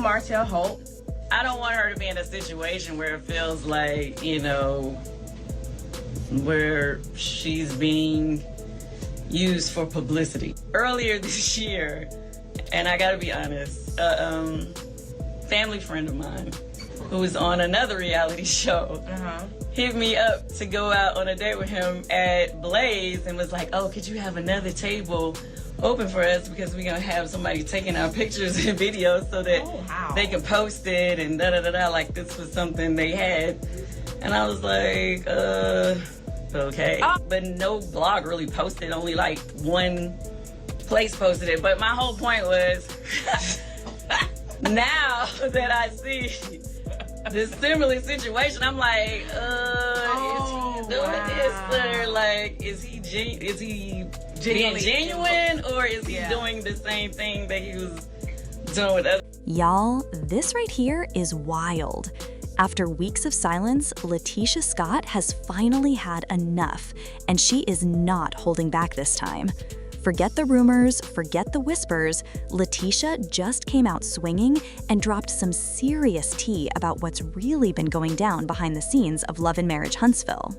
Martell Holt. I don't want her to be in a situation where it feels like, where she's being used for publicity. Earlier this year, and I gotta be honest, a family friend of mine who was on another reality show hit me up to go out on a date with him at Blaze and was like, oh, could you have another table open for us because we're gonna have somebody taking our pictures and videos so that they can post it and da-da-da-da, like this was something they had. And I was like, okay. But no blog really posted, only like one place posted it. But my whole point was, now that I see this similar situation, I'm like, is he doing this? Or like, is he being genuine, or is he doing the same thing that he was doing with others? Y'all, this right here is wild. After weeks of silence, LaTisha Scott has finally had enough, and she is not holding back this time. Forget the rumors, forget the whispers, LaTisha just came out swinging and dropped some serious tea about what's really been going down behind the scenes of Love and Marriage Huntsville.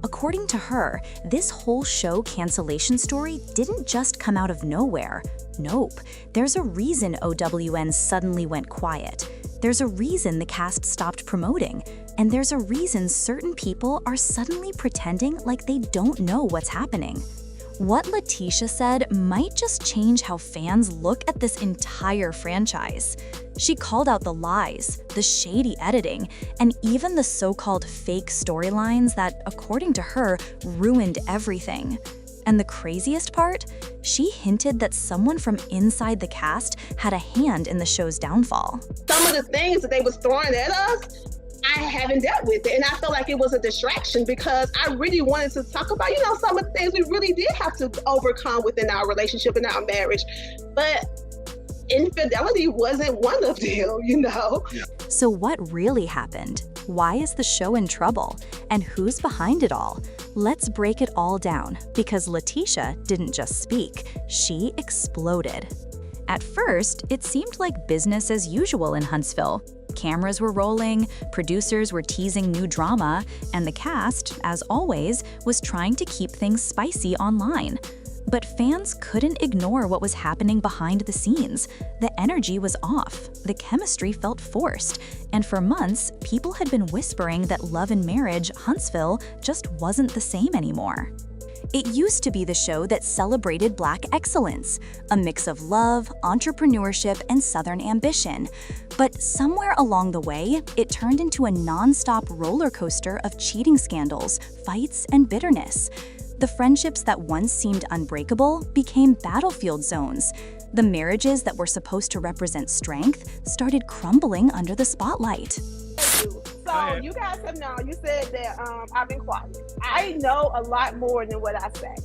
According to her, this whole show cancellation story didn't just come out of nowhere. Nope, there's a reason OWN suddenly went quiet. There's a reason the cast stopped promoting. And there's a reason certain people are suddenly pretending like they don't know what's happening. What LaTisha said might just change how fans look at this entire franchise. She called out the lies, the shady editing, and even the so-called fake storylines that, according to her, ruined everything. And the craziest part? She hinted that someone from inside the cast had a hand in the show's downfall. Some of the things that they was throwing at us, I haven't dealt with it. And I felt like it was a distraction because I really wanted to talk about, some of the things we really did have to overcome within our relationship and our marriage. But infidelity wasn't one of them, So what really happened? Why is the show in trouble? And who's behind it all? Let's break it all down, because LaTisha didn't just speak, she exploded. At first, it seemed like business as usual in Huntsville. Cameras were rolling, producers were teasing new drama, and the cast, as always, was trying to keep things spicy online. But fans couldn't ignore what was happening behind the scenes. The energy was off, the chemistry felt forced, and for months, people had been whispering that Love and Marriage Huntsville just wasn't the same anymore. It used to be the show that celebrated Black excellence, a mix of love, entrepreneurship, and Southern ambition. But somewhere along the way, it turned into a non-stop roller coaster of cheating scandals, fights, and bitterness. The friendships that once seemed unbreakable became battlefield zones. The marriages that were supposed to represent strength started crumbling under the spotlight. So you guys have known, you said that I've been quiet. I know a lot more than what I say.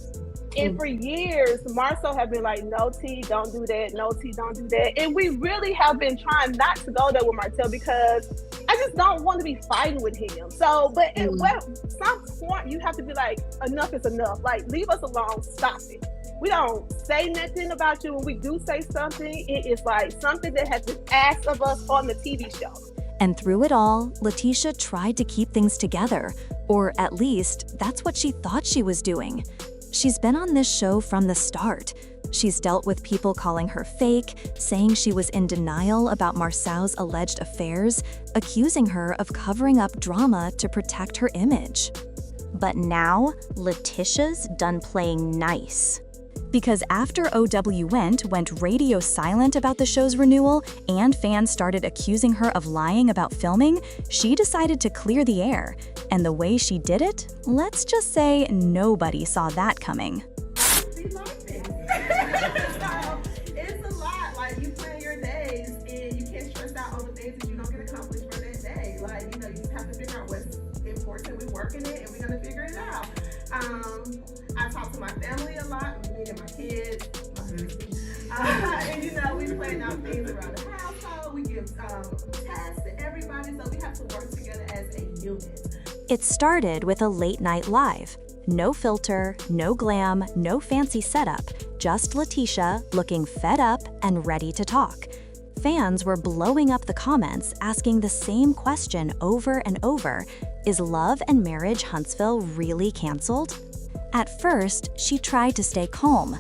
And for years, Marcel have been like, no T, don't do that, no T, don't do that. And we really have been trying not to go there with Marcel because I just don't want to be fighting with him. So, but at some point, you have to be like, enough is enough. Like, leave us alone, stop it. We don't say nothing about you. When we do say something, it is like something that has been asked of us on the TV show. And through it all, LaTisha tried to keep things together, or at least that's what she thought she was doing. She's been on this show from the start. She's dealt with people calling her fake, saying she was in denial about Marcel's alleged affairs, accusing her of covering up drama to protect her image. But now, LaTisha's done playing nice. Because after OWN went radio silent about the show's renewal and fans started accusing her of lying about filming, she decided to clear the air. And the way she did it, let's just say nobody saw that coming. It's a lot. Like, you plan your days and you can't stress out over things that you don't get accomplished for that day. Like, you just have to figure out what's important. We're working it and we're gonna figure it out. I talk to my family a lot, me and my kids, my husband. And we plan out things around the household. We give tasks to everybody, so we have to work together as a unit. It started with a late night live. No filter, no glam, no fancy setup, just LaTisha looking fed up and ready to talk. Fans were blowing up the comments asking the same question over and over: is Love and Marriage Huntsville really canceled? At first, she tried to stay calm,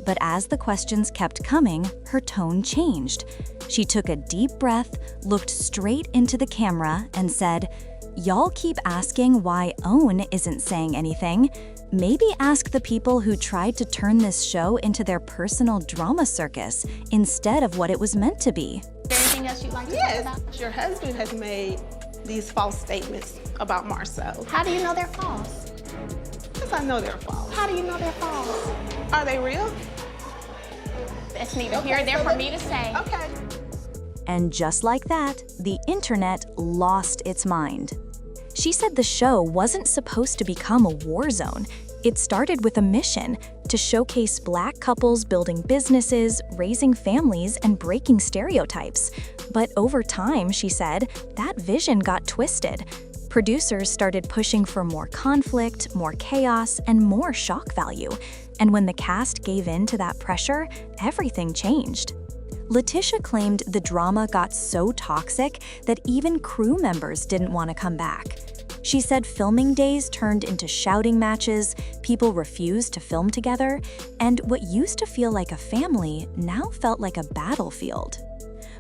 but as the questions kept coming, her tone changed. She took a deep breath, looked straight into the camera, and said, "Y'all keep asking why OWN isn't saying anything. Maybe ask the people who tried to turn this show into their personal drama circus instead of what it was meant to be." Anything else you'd like to talk about? Yes, your husband has made these false statements about Marcel. How do you know they're false? Yes, I know they're false. How do you know they're false? Are they real? It's neither here or there for me to say. Okay. And just like that, the internet lost its mind. She said the show wasn't supposed to become a war zone. It started with a mission to showcase Black couples building businesses, raising families, and breaking stereotypes. But over time, she said, that vision got twisted. Producers started pushing for more conflict, more chaos, and more shock value. And when the cast gave in to that pressure, everything changed. LaTisha claimed the drama got so toxic that even crew members didn't want to come back. She said filming days turned into shouting matches, people refused to film together, and what used to feel like a family now felt like a battlefield.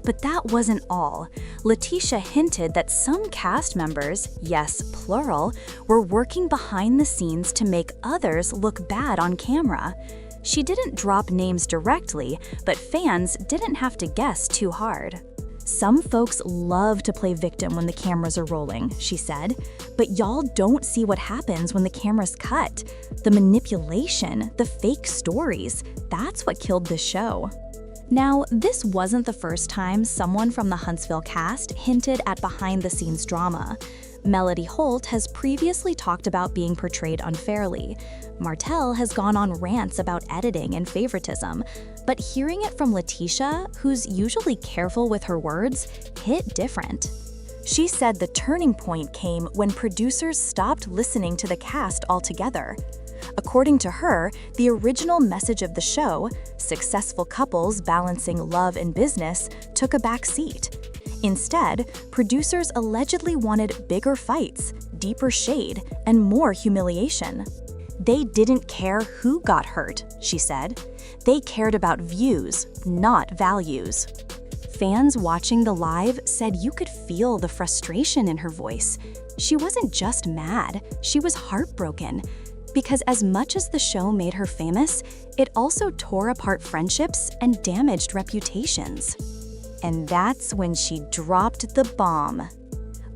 But that wasn't all. LaTisha hinted that some cast members, yes, plural, were working behind the scenes to make others look bad on camera. She didn't drop names directly, but fans didn't have to guess too hard. Some folks love to play victim when the cameras are rolling, she said, but y'all don't see what happens when the cameras cut. The manipulation, the fake stories, that's what killed the show. Now, this wasn't the first time someone from the Huntsville cast hinted at behind-the-scenes drama. Melody Holt has previously talked about being portrayed unfairly. Martell has gone on rants about editing and favoritism. But hearing it from LaTisha, who's usually careful with her words, hit different. She said the turning point came when producers stopped listening to the cast altogether. According to her, the original message of the show, successful couples balancing love and business, took a back seat. Instead, producers allegedly wanted bigger fights, deeper shade, and more humiliation. They didn't care who got hurt, she said. They cared about views, not values. Fans watching the live said you could feel the frustration in her voice. She wasn't just mad, she was heartbroken. Because as much as the show made her famous, it also tore apart friendships and damaged reputations. And that's when she dropped the bomb.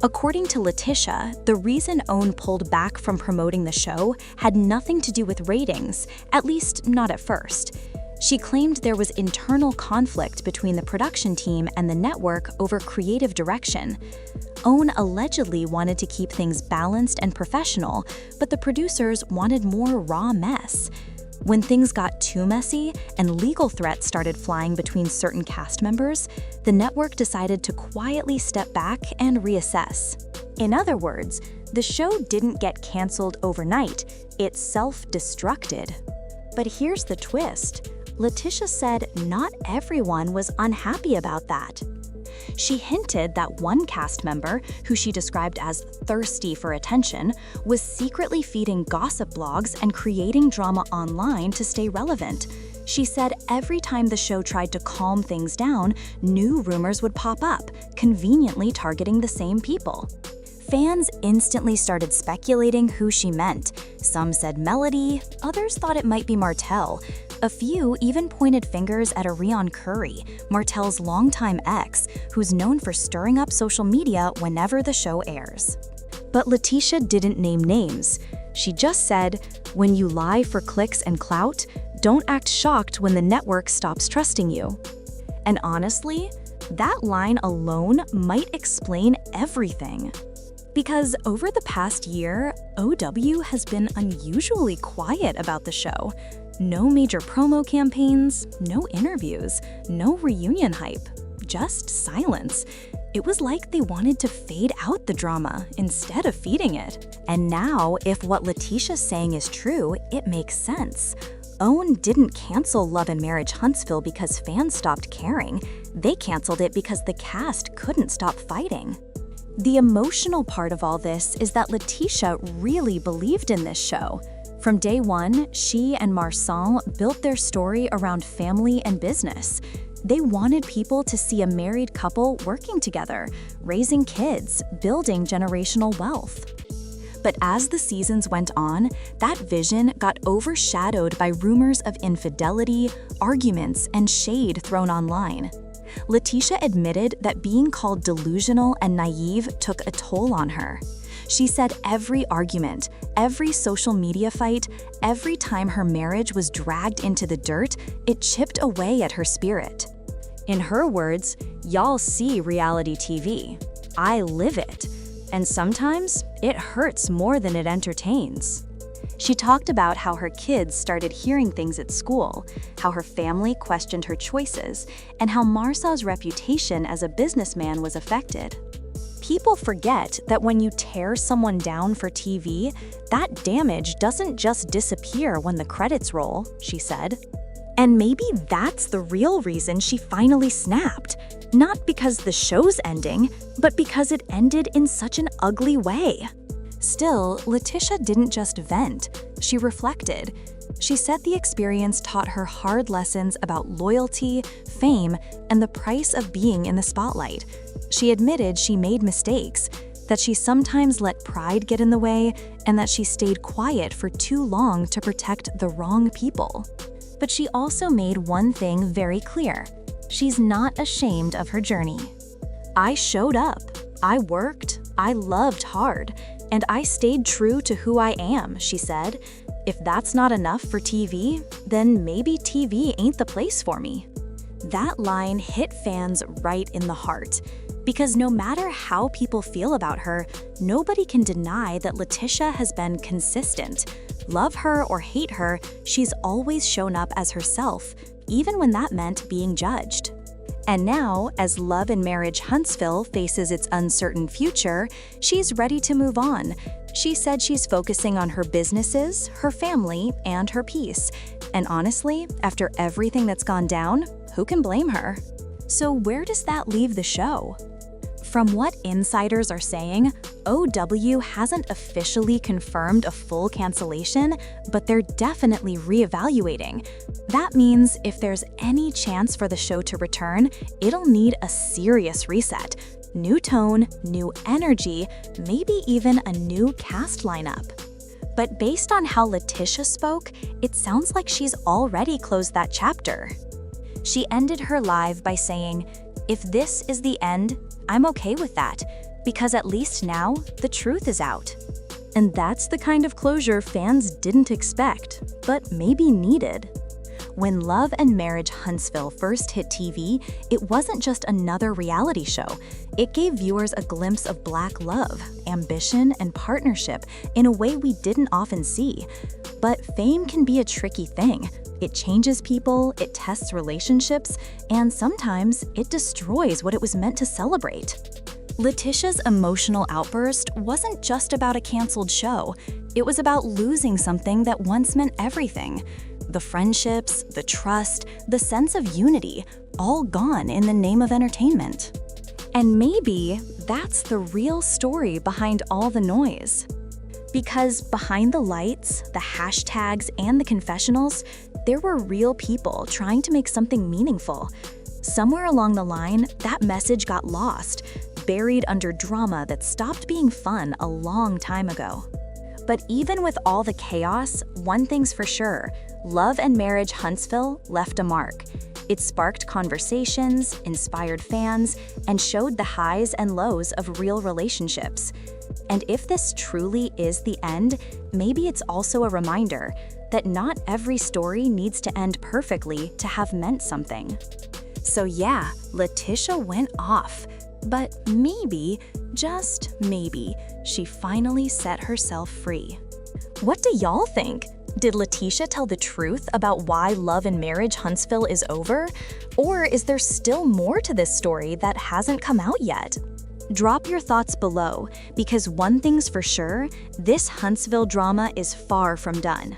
According to LaTisha, the reason OWN pulled back from promoting the show had nothing to do with ratings, at least not at first. She claimed there was internal conflict between the production team and the network over creative direction. OWN allegedly wanted to keep things balanced and professional, but the producers wanted more raw mess. When things got too messy and legal threats started flying between certain cast members, the network decided to quietly step back and reassess. In other words, the show didn't get canceled overnight, it self-destructed. But here's the twist. LaTisha said not everyone was unhappy about that. She hinted that one cast member, who she described as thirsty for attention, was secretly feeding gossip blogs and creating drama online to stay relevant. She said every time the show tried to calm things down, new rumors would pop up, conveniently targeting the same people. Fans instantly started speculating who she meant. Some said Melody, others thought it might be Martell. A few even pointed fingers at Ariane Curry, Martell's longtime ex, who's known for stirring up social media whenever the show airs. But LaTisha didn't name names. She just said, when you lie for clicks and clout, don't act shocked when the network stops trusting you. And honestly, that line alone might explain everything. Because over the past year, OW has been unusually quiet about the show. No major promo campaigns, no interviews, no reunion hype, just silence. It was like they wanted to fade out the drama instead of feeding it. And now, if what LaTisha's saying is true, it makes sense. OWN didn't cancel Love and Marriage Huntsville because fans stopped caring. They canceled it because the cast couldn't stop fighting. The emotional part of all this is that LaTisha really believed in this show. From day one, she and Marcel built their story around family and business. They wanted people to see a married couple working together, raising kids, building generational wealth. But as the seasons went on, that vision got overshadowed by rumors of infidelity, arguments, and shade thrown online. LaTisha admitted that being called delusional and naive took a toll on her. She said every argument, every social media fight, every time her marriage was dragged into the dirt, it chipped away at her spirit. In her words, "Y'all see reality TV. I live it. And sometimes it hurts more than it entertains." She talked about how her kids started hearing things at school, how her family questioned her choices, and how Marcel's reputation as a businessman was affected. People forget that when you tear someone down for TV, that damage doesn't just disappear when the credits roll, she said. And maybe that's the real reason she finally snapped. Not because the show's ending, but because it ended in such an ugly way. Still, LaTisha didn't just vent, she reflected. She said the experience taught her hard lessons about loyalty, fame, and the price of being in the spotlight. She admitted she made mistakes, that she sometimes let pride get in the way, and that she stayed quiet for too long to protect the wrong people. But she also made one thing very clear. She's not ashamed of her journey. "I showed up, I worked, I loved hard, and I stayed true to who I am," she said. "If that's not enough for TV, then maybe TV ain't the place for me." That line hit fans right in the heart. Because no matter how people feel about her, nobody can deny that LaTisha has been consistent. Love her or hate her, she's always shown up as herself, even when that meant being judged. And now, as Love and Marriage Huntsville faces its uncertain future, she's ready to move on. She said she's focusing on her businesses, her family, and her peace. And honestly, after everything that's gone down, who can blame her? So where does that leave the show? From what insiders are saying, OW hasn't officially confirmed a full cancellation, but they're definitely reevaluating. That means if there's any chance for the show to return, it'll need a serious reset. New tone, new energy, maybe even a new cast lineup. But based on how LaTisha spoke, it sounds like she's already closed that chapter. She ended her live by saying, "If this is the end, I'm okay with that, because at least now the truth is out." And that's the kind of closure fans didn't expect, but maybe needed. When Love and Marriage Huntsville first hit TV, it wasn't just another reality show. It gave viewers a glimpse of Black love, ambition, and partnership in a way we didn't often see. But fame can be a tricky thing. It changes people, it tests relationships, and sometimes it destroys what it was meant to celebrate. LaTisha's emotional outburst wasn't just about a canceled show. It was about losing something that once meant everything. The friendships, the trust, the sense of unity, all gone in the name of entertainment. And maybe that's the real story behind all the noise. Because behind the lights, the hashtags, and the confessionals, there were real people trying to make something meaningful. Somewhere along the line, that message got lost, buried under drama that stopped being fun a long time ago. But even with all the chaos, one thing's for sure, Love and Marriage Huntsville left a mark. It sparked conversations, inspired fans, and showed the highs and lows of real relationships. And if this truly is the end, maybe it's also a reminder that not every story needs to end perfectly to have meant something. So yeah, LaTisha went off. But maybe, just maybe, she finally set herself free. What do y'all think? Did LaTisha tell the truth about why Love and Marriage Huntsville is over? Or is there still more to this story that hasn't come out yet? Drop your thoughts below, because one thing's for sure, this Huntsville drama is far from done.